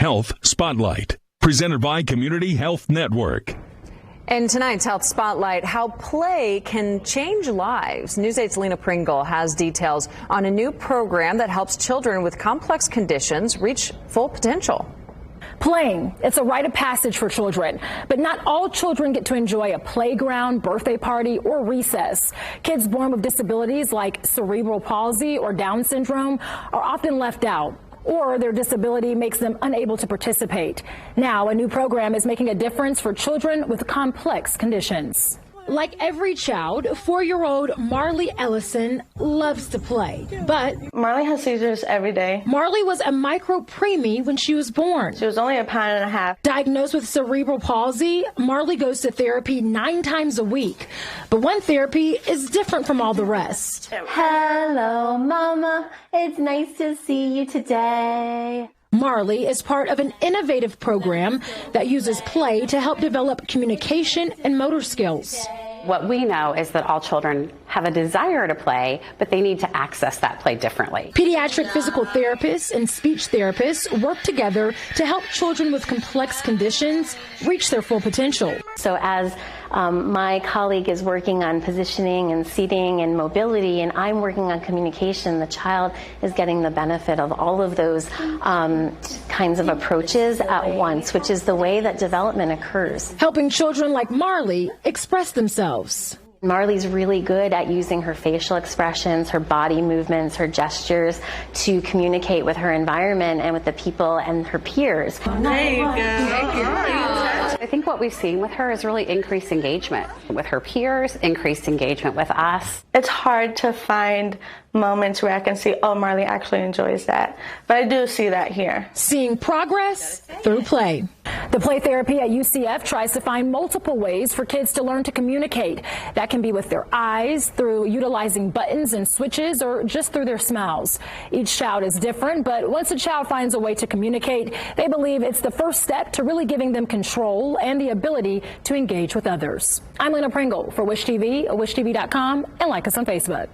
Health Spotlight, presented by Community Health Network. In tonight's Health Spotlight, how play can change lives. News 8's Lena Pringle has details on a new program that helps children with complex conditions reach full potential. Playing, it's a rite of passage for children, but not all children get to enjoy a playground, birthday party, or recess. Kids born with disabilities like cerebral palsy or Down syndrome are often left out, or their disability makes them unable to participate. Now, a new program is making a difference for children with complex conditions. Like every child, 4-year-old Marley Ellison loves to play, but Marley has seizures every day. Marley was a micro-preemie when she was born. She was only a pound and a half. Diagnosed with cerebral palsy, Marley goes to therapy 9 times a week, but one therapy is different from all the rest. Hello, Mama. It's nice to see you today. Marley is part of an innovative program that uses play to help develop communication and motor skills. What we know is that all children have a desire to play, but they need to access that play differently. Pediatric physical therapists and speech therapists work together to help children with complex conditions reach their full potential. So as my colleague is working on positioning and seating and mobility, and I'm working on communication, the child is getting the benefit of all of those kinds of approaches at once, which is the way that development occurs. Helping children like Marley express themselves. Marley's really good at using her facial expressions, her body movements, her gestures to communicate with her environment and with the people and her peers. There you go. I think what we've seen with her is really increased engagement with her peers, increased engagement with us. It's hard to find moments where I can see, oh, Marley actually enjoys that. But I do see that here. Seeing progress through play. The play therapy at UCF tries to find multiple ways for kids to learn to communicate. That can be with their eyes, through utilizing buttons and switches, or just through their smiles. Each child is different, but once a child finds a way to communicate, they believe it's the first step to really giving them control and the ability to engage with others. I'm Lena Pringle for Wish TV, wishtv.com, and like us on Facebook.